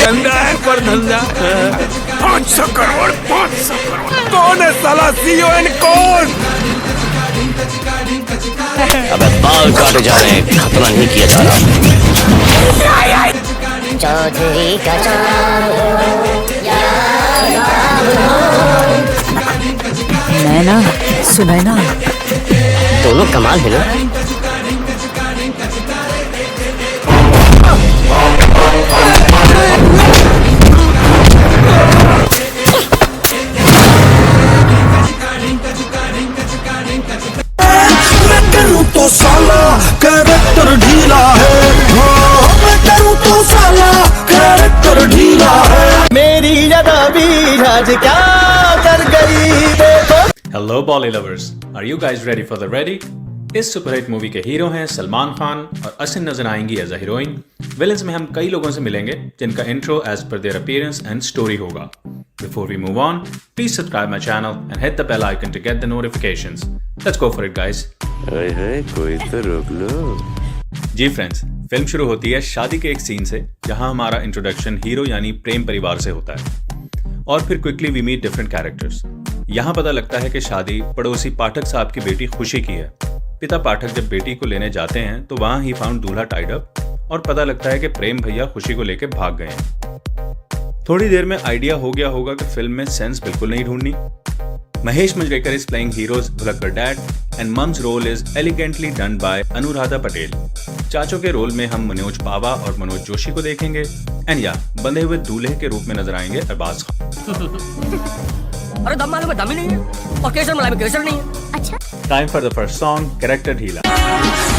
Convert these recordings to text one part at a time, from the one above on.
धंधा है पर धंधा 500 करोड़ 500 करोड़ कौन है साला सीईओ कौन? अबे बाल काटे जा रहे हैं, खतना नहीं किया जा रहा। चौधरी का नैना सुनैना दोनों कमाल है ना। मैं करूं तो साला कैरेक्टर ढीला है, मैं करूं तो साला कैरेक्टर ढीला है। मेरी जगह भी राज क्या कर गई देखो। Hello bolly lovers, are you guys ready for the ready? इस सुपरहिट मूवी के हीरो हैं सलमान खान और असिन नजर आएंगी एज अ हीरोइन। विलेंस में हम कई लोगों से मिलेंगे जिनका intro as per their appearance and story होगा। Before we move on, please subscribe my channel and hit the bell icon to get the notifications. Let's go for it, guys. कोई तो रोक लो। जी फ्रेंड्स, फिल्म शुरू होती है शादी के एक सीन से जहां हमारा इंट्रोडक्शन हीरो यानी प्रेम परिवार से होता है और फिर quickly we meet different characters. यहां पता लगता है कि शादी पड़ोसी पाठक साहब की बेटी खुशी की है। पिता पाठक जब बेटी को लेने जाते हैं तो वहां ही फाउंड दूल्हा टाइड अप और पता लगता है कि प्रेम भैया खुशी को लेकर भाग गए हैं। थोड़ी देर में आइडिया हो गया होगा कि फिल्म में सेंस बिल्कुल नहीं ढूंढनी। Mahesh Manjrekar is playing hero's भुलक्कर dad and mom's role is elegantly done by Anuradha Patel. चाचों के रोल में हम मनोज पावा और मनोज जोशी को देखेंगे एंड या बंधे हुए दूल्हे के रूप में नजर आएंगे अरबाज खान। अरे दम मालूम है दम ही नहीं है और केसर मलाई में केसर नहीं है। अच्छा time for the first song, character ढीला।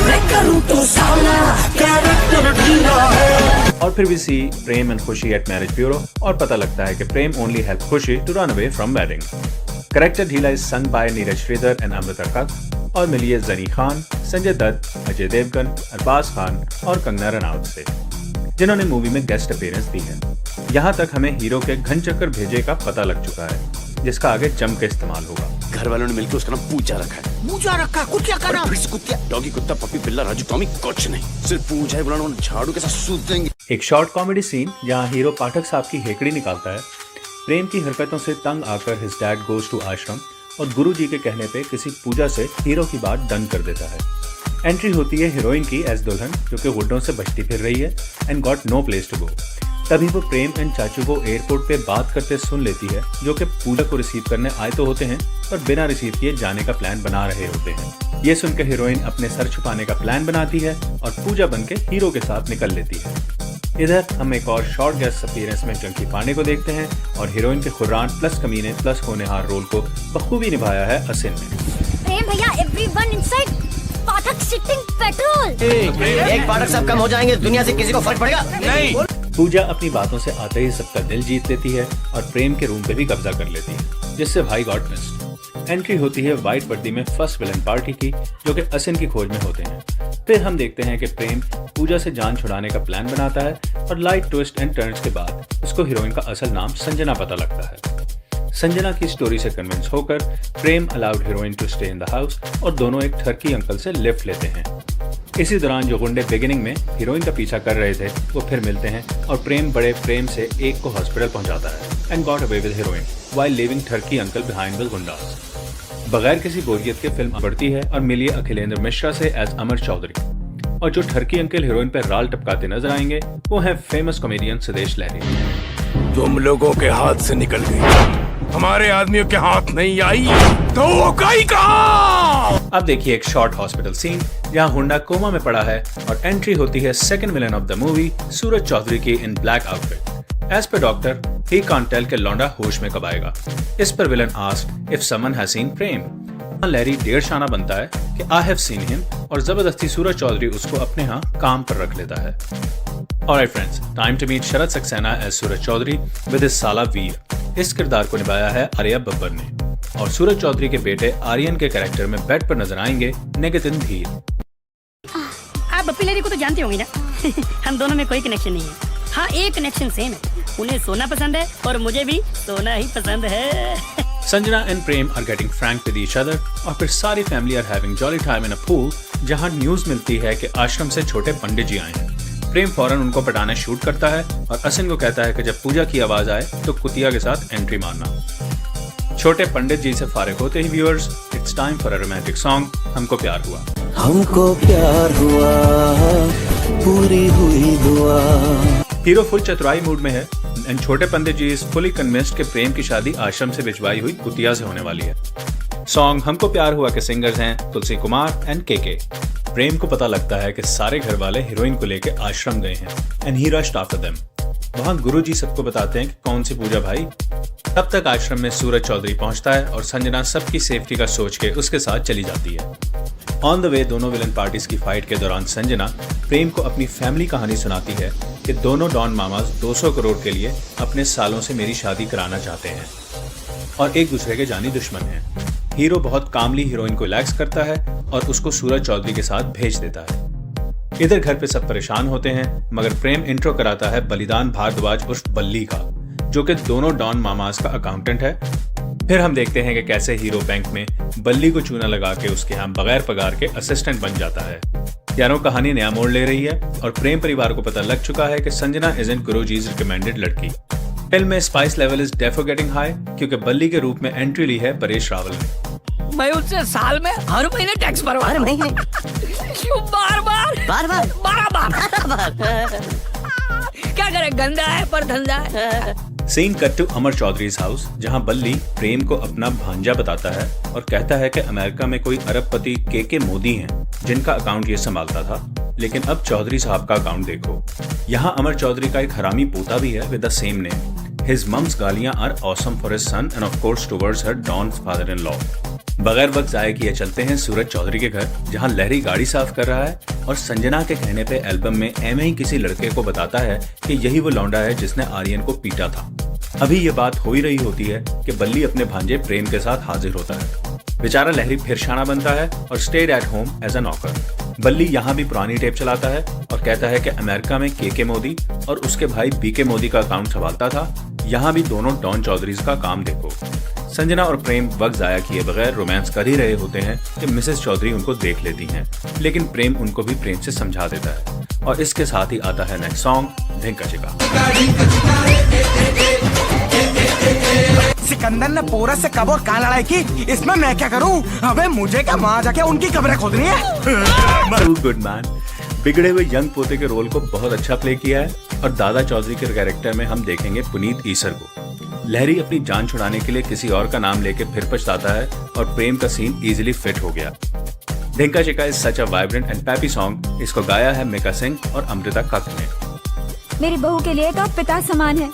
मैं करूं तो साला कैरेक्टर ढीला है। और फिर भी see Prem and Khushi at marriage bureau और पता लगता है कि Prem only help Khushi to run away from wedding. Character Dheela is sung by Neeraj Shridhar and Amrita Kak और मिली है जनी खान, संजय दत्त, अजय देवगन, अरबाज खान और कंगना रनौत से, जिन्होंने मूवी में गेस्ट अपीयरेंस दी है। यहाँ तक हमें हीरो के घन चक्कर भेजे का पता लग चुका है जिसका आगे जम के इस्तेमाल होगा। घर वालों ने मिलकर उसका नाम पूजा रखा है। पूजा रखा कुत्ता का नाम। फिर से कुत्ता, डॉगी, कुत्ता, पप्पी, बिल्ला, राजू, टॉमी, कुछ नहीं, सिर्फ पूजा है। बुलाना झाड़ू के साथ सूद देंगे। एक शॉर्ट कॉमेडी सीन जहाँ हीरो पाठक साहब की हेकड़ी निकालता है। प्रेम की हरकतों से तंग आकर हिज डैड गोज टू आश्रम और गुरु जी के कहने पे किसी पूजा से हीरो की बात डन कर देता है। एंट्री होती है हीरोइन की एज दुल्हन जो कि हुड्डों से बचती फिर रही है and got no place to go. तभी वो प्रेम एंड चाचू को एयरपोर्ट पे बात करते सुन लेती है जो कि पूजा को रिसीव करने आए तो होते हैं पर बिना रिसीव किए जाने का प्लान बना रहे होते हैं। ये सुनकर हीरोइन अपने सर छुपाने का प्लान बनाती है और पूजा बनके हीरो के साथ निकल लेती है। इधर हम एक और शॉर्ट गेस्ट अपीयरेंस में चंकी पांडे को देखते हैं और हीरोइन के खुर्रान प्लस कमीने प्लस होनेहार रोल को बखूबी निभाया है असिन ने। प्रेम भैया एवरीवन इनसाइड पाठक सिटिंग पेट्रोल। एक पाठक सब कम हो जाएंगे, दुनिया से किसी को फर्क पड़ेगा नहीं। पूजा अपनी बातों से आते ही सबका दिल जीत लेती है और प्रेम के रूम पे भी कब्जा कर लेती है जिससे भाई गॉट मिस्ड। एंट्री होती है व्हाइट वर्दी में फर्स्ट विलन पार्टी की जो कि असिन की खोज में होते हैं। फिर हम देखते हैं कि प्रेम पूजा से जान छुड़ाने का प्लान बनाता है और लाइट ट्विस्ट एंड टर्न्स के बाद उसको हीरोइन का असल नाम संजना पता लगता है। संजना की स्टोरी से कन्विंस होकर Prem allowed heroine to stay in the house और दोनों एक ठरकी अंकल से लिफ्ट लेते हैं। इसी दौरान जो गुंडे बिगिनिंग में हीरोइन का पीछा कर रहे थे वो फिर मिलते हैं और प्रेम बड़े प्रेम से एक को हॉस्पिटल पहुंचाता है and got away with heroine while living ठरकी अंकल बिहाइंड विद गुंडास। बगैर किसी बोरियत के फिल्म बढ़ती है और मिली अखिलेंद्र मिश्रा से एज अमर चौधरी और जो ठरकी अंकल हीरोइन पर राल टपकाते नजर आएंगे वो है फेमस कॉमेडियन सुदेश लहरी। तुम लोगों के हाथ से निकल गई, हमारे आदमियों के हाथ नहीं आई तो वो कहीं कहाँ। अब देखिए एक शॉर्ट हॉस्पिटल सीन जहां हुंडा कोमा में पड़ा है और एंट्री होती है second villain of the movie Suraj Chaudhary की in black outfit. As per doctor he can't tell के लौंडा होश में कब आएगा। इस पर villain asked if someone has seen Prem. लैरी डेढ़ शाना बनता है कि आई हैव सीन हिम और जबरदस्ती सूरज चौधरी उसको अपने यहाँ काम पर रख लेता है। Alright friends, time to meet Sharad Saxena as Suraj Chaudhary with his साला वीर। इस किरदार को निभाया है आर्या बब्बर ने और सूरज चौधरी के बेटे आर्यन के कैरेक्टर में बेड पर नजर आएंगे निकेतन धीर। अब पिलेरी को तो जानते होंगे ना। हम दोनों में कोई कनेक्शन नहीं है। हाँ, एक कनेक्शन सेम है, उन्हें सोना पसंद है और मुझे भी सोना ही पसंद है। Sanjana and Prem are getting frank with each other और फिर सारी family are having jolly time in a pool, जहां न्यूज मिलती है कि आश्रम से छोटे पंडित जी आए हैं। प्रेम फौरन उनको पटाने शूट करता है और असिन को कहता है कि जब पूजा की आवाज आए तो कुतिया के साथ एंट्री मारना। छोटे पंडित जी से फारिग होते ही viewers, it's time for a romantic song, हमको प्यार हुआ। हमको प्यार हुआ, पूरी हुई दुआ। हीरो फुल चतुराई मूड में है एंड छोटे पंडित जी इज फुली कन्विंस्ड कि प्रेम की शादी आश्रम से भिजवाई हुई कुतिया से होने वाली है। सॉन्ग हमको प्यार हुआ के सिंगर्स हैं तुलसी कुमार एंड के। प्रेम को पता लगता है कि सारे घर वाले हीरोइन को लेकर आश्रम गए हैं and he rushed after them. वहां गुरुजी सबको बताते हैं कि कौन सी पूजा भाई। तब तक आश्रम में सूरज चौधरी पहुंचता है और संजना सबकी सेफ्टी का सोच के उसके साथ चली जाती है। ऑन द वे दोनों विलन पार्टीज की फाइट के दौरान संजना प्रेम को अपनी फैमिली कहानी सुनाती है कि दोनों डॉन मामास 200 करोड़ के लिए अपने सालों से मेरी शादी कराना चाहते हैं और एक दूसरे के जानी दुश्मन हैं। हीरो बहुत कामली हीरोइन को रिलैक्स करता है और उसको सूरज चौधरी के साथ भेज देता है। इधर घर पे सब परेशान होते हैं मगर प्रेम इंट्रो कराता है बलिदान भारद्वाज उर्फ बल्ली का, जो कि दोनों डॉन मामास का अकाउंटेंट है। फिर हम देखते हैं कि कैसे हीरो बैंक में बल्ली को चूना लगा के उसके यहाँ बगैर पगार के असिस्टेंट बन जाता है। यारों कहानी नया मोड़ ले रही है और प्रेम परिवार को पता लग चुका है कि संजना इजंट गुरुजी's रिकमेंडेड लड़की। फिल्म में spice level is Dafoe getting high क्योंकि बल्ली के रूप में एंट्री ली है परेश रावल ने। मैं उससे साल में हर महीने टैक्स भरवा, हर महीने क्यों बार बार क्या करे, गंदा है पर धंधा है। Scene cut to Amar Chaudhary's house, जहां बल्ली प्रेम को अपना भांजा बताता है और कहता है कि अमेरिका में कोई अरबपति के मोदी हैं जिनका अकाउंट ये संभालता था, लेकिन अब चौधरी साहब का अकाउंट देखो। यहाँ अमर चौधरी का एक हरामी पोता भी है with the same name. His mom's गालियां are awesome for his son and of course towards her don father in law. बगैर वक्त जाए किए चलते हैं सूरज चौधरी के घर, जहां लहरी गाड़ी साफ कर रहा है और संजना के कहने पे एल्बम में एम ही किसी लड़के को बताता है कि यही वो लौंडा है जिसने आर्यन को पीटा था। अभी ये बात हो ही रही होती है कि बल्ली अपने भांजे प्रेम के साथ हाजिर होता है। बेचारा लहरी फिर शाना बनता है और stayed at home as a नौकर। बल्ली यहाँ भी पुरानी टेप चलाता है और कहता है कि अमेरिका में के मोदी और उसके भाई बीके मोदी का अकाउंट संभालता था। यहाँ भी दोनों डॉन चौधरीज का काम देखो। संजना और प्रेम वक्त जाया किए बगैर रोमांस कर ही रहे होते हैं कि मिसेस चौधरी उनको देख लेती हैं, लेकिन प्रेम उनको भी प्रेम से समझा देता है। और इसके साथ ही आता है नेक्स्ट सॉन्ग ढिंका चिका। सिकंदर ने पोरस से कब और कहाँ लड़ाई की, इसमें मैं क्या करूं? अबे मुझे क्या वहाँ जाके उनकी कब्रें खोदनी है? Good man. बिगड़े हुए यंग पोते के रोल को बहुत अच्छा प्ले किया है और दादा चौधरी के कैरेक्टर में हम देखेंगे पुनीत ईसर को। लहरी अपनी जान छुड़ाने के लिए किसी और का नाम लेके फिर पछताता है और प्रेम का सीन इजीली फिट हो गया। Dhinka Chika is such a vibrant and peppy song. इसको गाया है मिका सिंह और अमृता कक ने। मेरी बहू के लिए तो आप पिता समान है,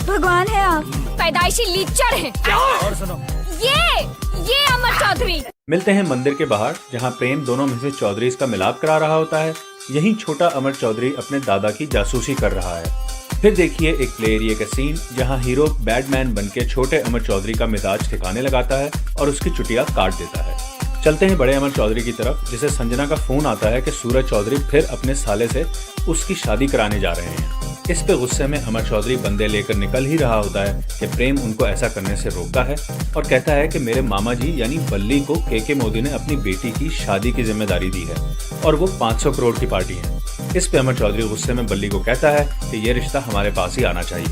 भगवान है आप, पैदाइशी लीचर हैं। और सुनो, ये अमर चौधरी। मिलते हैं मंदिर के बाहर, जहां प्रेम दोनों मिसेस चौधरी का मिलाप करा रहा होता है। यहीं छोटा अमर चौधरी अपने दादा की जासूसी कर रहा है। फिर देखिए एक प्ले एरिया का सीन, जहां हीरो बैडमैन बनके छोटे अमर चौधरी का मिजाज ठिकाने लगाता है और उसकी चुटिया काट देता है। चलते हैं बड़े अमर चौधरी की तरफ, जिसे संजना का फोन आता है कि सूरज चौधरी फिर अपने साले से उसकी शादी कराने जा रहे हैं। इस पे गुस्से में अमर चौधरी बंदे लेकर निकल ही रहा होता है कि प्रेम उनको ऐसा करने से रोकता है और कहता है कि मेरे मामा जी यानी बल्ली को के मोदी ने अपनी बेटी की शादी की जिम्मेदारी दी है और वो 500 करोड़ की पार्टी है। इस पे अमर चौधरी गुस्से में बल्ली को कहता है कि ये रिश्ता हमारे पास ही आना चाहिए।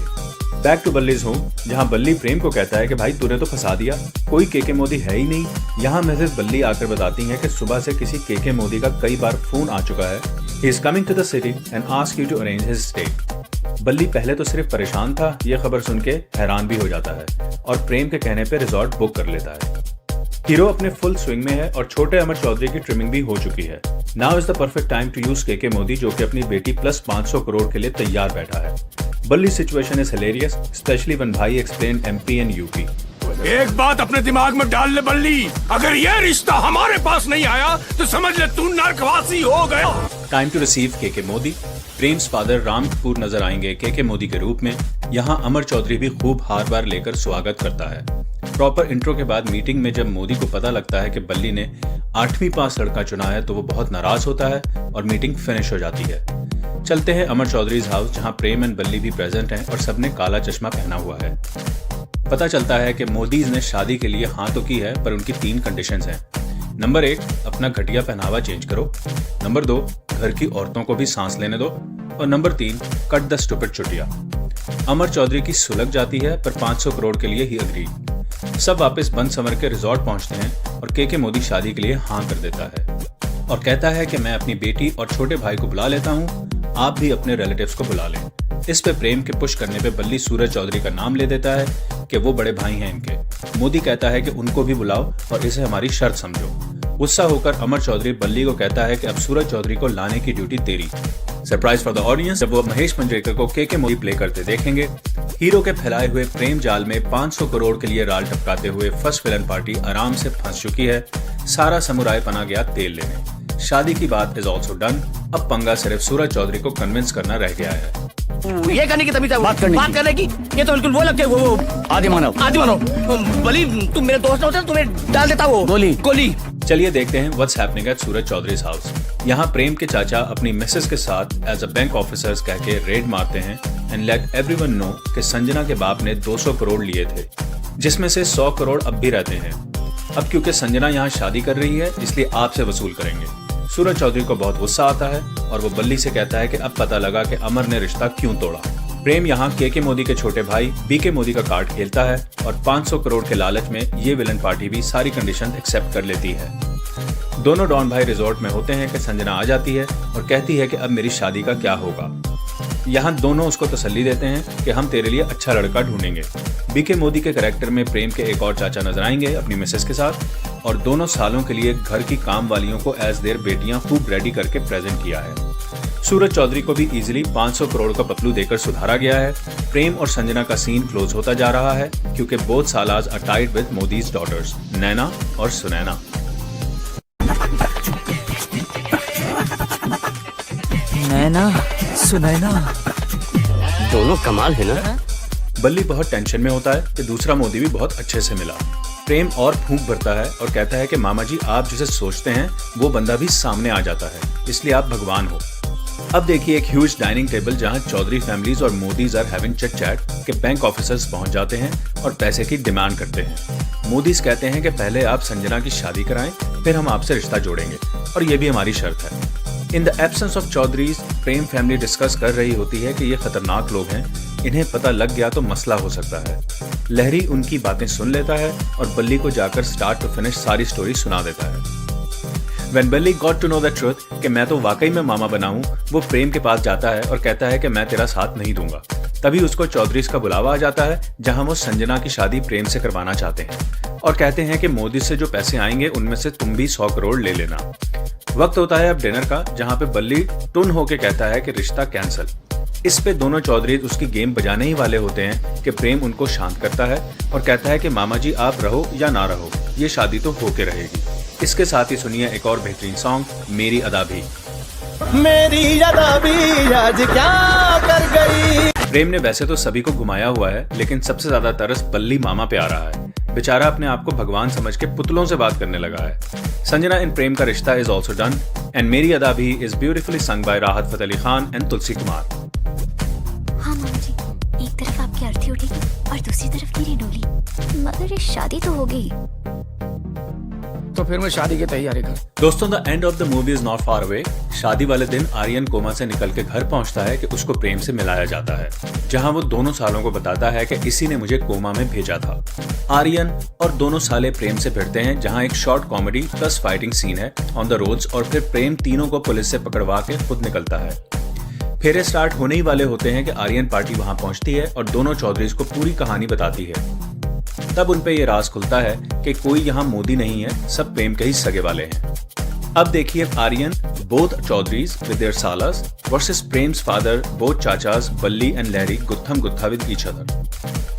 बैक टू बल्लीज होम, जहां बल्ली प्रेम को कहता है कि भाई तूने तो फंसा दिया, कोई के मोदी है ही नहीं। यहाँ मिसेस बल्ली आकर बताती हैं कि सुबह से किसी के मोदी का कई बार फोन आ चुका है। He is coming to the city and ask you to arrange his stay. Balli पहले तो सिर्फ परेशान था, ये खबर सुन के हैरान भी हो जाता है और प्रेम के कहने पे रिजॉर्ट बुक कर लेता है। हीरो अपने फुल स्विंग में है और छोटे अमर चौधरी की ट्रिमिंग भी हो चुकी है। Now is the perfect time to use के मोदी, जो कि अपनी बेटी प्लस 500 करोड़ के लिए तैयार बैठा है। बल्ली situation is hilarious, specially when भाई एक्सप्लेन एमपी एंड यूपी। एक बात अपने दिमाग में डाल ले बल्ली, अगर ये रिश्ता हमारे पास नहीं आया तो समझ ले तू नरकवासी हो गया। टाइम टू रिसीव के मोदी। प्रेम्स फादर राम कपूर नजर आएंगे के मोदी के रूप में। यहाँ अमर चौधरी भी खूब हार बार लेकर स्वागत करता है। प्रॉपर इंट्रो के बाद मीटिंग में जब मोदी को पता लगता है कि बल्ली ने 8वीं पास लड़का चुना है तो वो बहुत नाराज होता है और मीटिंग फिनिश हो जाती है। चलते हैं अमर चौधरीज हाउस, जहां प्रेम एंड बल्ली भी प्रेजेंट हैं और सबने काला चश्मा पहना हुआ है। पता चलता है कि मोदीज ने शादी के लिए हाँ तो की है, पर उनकी 3 कंडीशंस हैं। नंबर 1, अपना घटिया पहनावा चेंज करो। नंबर 2, घर की औरतों को भी सांस लेने दो। और नंबर 3, कट द स्टूपिड चुटिया। अमर चौधरी की सुलग जाती है, पर 500 करोड़ के लिए ही अग्री। सब वापस बंद संवर के रिजॉर्ट पहुंचते हैं और के मोदी शादी के लिए हाँ कर देता है और कहता है कि मैं अपनी बेटी और छोटे भाई को बुला लेता हूँ, आप भी अपने रिलेटिव्स को बुला लें। इस पे प्रेम के पुश करने पे बल्ली सूरज चौधरी का नाम ले देता है कि वो बड़े भाई हैं इनके। मोदी कहता है कि उनको भी बुलाओ और इसे हमारी शर्त समझो। गुस्सा होकर अमर चौधरी बल्ली को कहता है कि अब सूरज चौधरी को लाने की ड्यूटी तेरी। सरप्राइज फॉर द ऑडियंस, जब वो महेश मंजरेकर को के मोदी प्ले करते देखेंगे। हीरो के फैलाए हुए प्रेम जाल में 500 करोड़ के लिए राल टपकाते हुए फर्स्ट विलन पार्टी आराम से फंस चुकी है। सारा समुराय पना गया तेल लेने। शादी की बात इज ऑल्सो डन। अब पंगा सिर्फ सूरज चौधरी को कन्विंस करना रह गया है। ये करने की तभी बात करने की ये तो बिल्कुल वो लगते वो आदि मानव बली। तुम मेरे दोस्त होते तुम्हें डाल देता वो गोली। चलिए देखते हैं what's happening at Suraj Chaudhary's house. यहाँ प्रेम के चाचा अपनी मिसेस के साथ एज अ बैंक ऑफिसर्स कह के रेड मारते हैं एंड लेट एवरीवन नो कि संजना के बाप ने 200 करोड़ लिए थे, जिसमें से 100 करोड़ अब भी रहते हैं। अब क्योंकि संजना यहाँ शादी कर रही है इसलिए आपसे वसूल करेंगे। सूरज चौधरी को बहुत गुस्सा आता है और वो बल्ली से कहता है कि अब पता लगा कि अमर ने रिश्ता क्यों तोड़ा। प्रेम यहाँ के मोदी के छोटे भाई बीके मोदी का कार्ड खेलता है और 500 करोड़ के लालच में ये विलन पार्टी भी सारी कंडीशन एक्सेप्ट कर लेती है। दोनों डॉन भाई रिजॉर्ट में होते हैं कि संजना आ जाती है और कहती है कि अब मेरी शादी का क्या होगा। यहाँ दोनों उसको तसल्ली देते हैं कि हम तेरे लिए अच्छा लड़का ढूंढेंगे। बीके मोदी के कैरेक्टर में प्रेम के एक और चाचा नजर आएंगे अपनी मिसेस के साथ, और दोनों सालों के लिए घर की काम वालियों को एज देयर बेटियां खूब रेडी करके प्रेजेंट किया है। सूरज चौधरी को भी इजीली 500 करोड़ का पतलू देकर सुधारा गया है। प्रेम और संजना का सीन क्लोज होता जा रहा है क्योंकि बोथ सालाज are tied with Modi's daughters Naina और सुनैना। नैना सुनैना दोनों कमाल है ना। बल्ली बहुत टेंशन में होता है कि दूसरा मोदी भी बहुत अच्छे से मिला। प्रेम और फूंक भरता है और कहता है कि मामा जी आप जिसे सोचते हैं वो बंदा भी सामने आ जाता है, इसलिए आप भगवान हो। अब देखिए एक ह्यूज डाइनिंग टेबल जहां चौधरी फैमिलीज और Modis are having chit chat के बैंक ऑफिसर्स पहुंच जाते हैं और पैसे की डिमांड करते हैं। मोदीज कहते हैं कि पहले आप संजना की शादी कराएं, फिर हम आपसे रिश्ता जोड़ेंगे और ये भी हमारी शर्त है। In the absence of Chaudhary's Prem family discuss कर रही होती है कि ये खतरनाक लोग हैं, इन्हें पता लग गया तो मसला हो सकता है। लहरी उनकी बातें सुन लेता है और बल्ली को जाकर स्टार्ट टू फिनिश सारी स्टोरी सुना देता है। When Belly got to know the truth कि मैं तो वाकई में मामा बना हूँ, वो प्रेम के पास जाता है और कहता है कि मैं तेरा साथ नहीं दूंगा। तभी उसको चौधरीज का बुलावा आ जाता है जहां वो संजना की शादी प्रेम से करवाना चाहते हैं और कहते हैं कि मोदी से जो पैसे आएंगे उनमें से तुम भी 100 करोड़ ले लेना। वक्त होता है अब डिनर का, जहां पे बल्ली टुन होके कहता है कि रिश्ता कैंसिल। इस पे दोनों चौधरी उसकी गेम बजाने ही वाले होते हैं कि प्रेम उनको शांत करता है और कहता है कि मामा जी आप रहो या ना रहो, ये शादी तो होके रहेगी। इसके साथ ही सुनिए एक और बेहतरीन सॉन्ग मेरी अदा भी। मेरी अदा भी आज क्या कर गई। प्रेम ने वैसे तो सभी को घुमाया हुआ है, लेकिन सबसे ज्यादा तरस बल्ली मामा पे आ रहा है। बेचारा अपने आप को भगवान समझ के पुतलों से बात करने लगा है। संजना इन प्रेम का रिश्ता इज ऑल्सो डन एंड मेरी अदा भी इज ब्यूटीफुली संग बाय राहत फतेह अली खान एंड तुलसी कुमार। हाँ मामा जी, एक तरफ आपकी अर्थी उठेगी और दूसरी तरफ मेरी डोली, मगर ये शादी तो होगी। तो फिर मैं शादी की तैयारी कर। दोस्तों the end of the movie is not far away. शादी वाले दिन आर्यन कोमा से निकल के घर पहुंचता है कि उसको प्रेम से मिलाया जाता है, जहां वो दोनों सालों को बताता है कि इसी ने मुझे कोमा में भेजा था। आर्यन और दोनों साले प्रेम से भिड़ते हैं, जहां एक short comedy plus fighting scene है ऑन द रोड्स और फिर प्रेम तीनों को पुलिस से पकड़वा के खुद निकलता है। फेरे स्टार्ट होने ही वाले होते हैं कि आर्यन पार्टी वहां पहुंचती है और दोनों चौधरीज को पूरी कहानी बताती है। तब उनपे ये राज खुलता है कि कोई यहाँ मोदी नहीं है, सब प्रेम के ही सगे वाले हैं। अब देखिए Aryan both Chaudharys with their सालास वर्सेस प्रेम्स फादर बोथ चाचास बल्ली एंड लहरी गुत्थम गुत्था विद ईच अदर।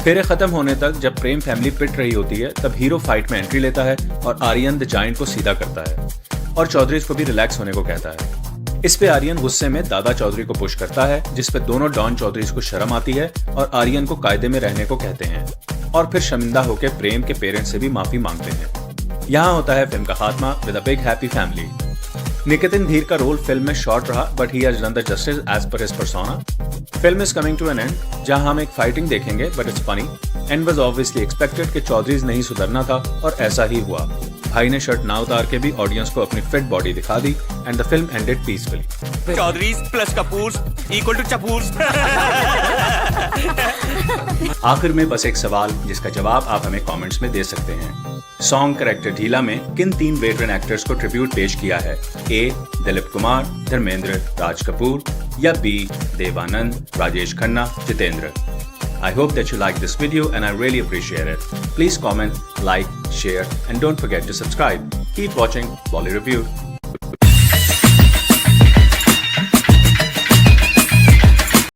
फेरे खत्म होने तक जब प्रेम फैमिली पिट रही होती है तब हीरो फाइट में एंट्री लेता है और आर्यन द जायंट को सीधा करता है और चौधरीज को भी रिलैक्स होने को कहता है। इस पे आर्यन गुस्से में दादा चौधरी को पुश करता है, जिस पे दोनों डॉन चौधरीज को शर्म आती है और आर्यन को कायदे में रहने को कहते हैं और फिर शर्मिंदा होकर प्रेम के पेरेंट्स से भी माफी मांगते हैं। यहाँ होता है फिल्म का खात्मा with a big happy family. Niketan Dheer का रोल फिल्म में शॉर्ट रहा, but he has done the justice as per his persona. Film is coming to an end, जहां हम एक फाइटिंग देखेंगे, but it's funny and was obviously expected कि चौधरीज नहीं सुधरना था, और ऐसा ही हुआ। भाई ने शर्ट ना उतार के भी ऑडियंस को अपनी फिट बॉडी दिखा दी and the film ended peacefully. Chaudhary plus Kapoors equal to Chapoors. आखिर में बस एक सवाल जिसका जवाब आप हमें कमेंट्स में दे सकते हैं। सॉन्ग कैरेक्टर ढीला में किन 3 वेटरन एक्टर्स को ट्रिब्यूट पेश किया है? ए. दिलीप कुमार, धर्मेंद्र, राज कपूर, या B. Devanand, Rajesh Khanna, Jeetendra? I hope that you like this video and I really appreciate it. Please comment, like, share and don't forget to subscribe. Keep watching Bolly Review.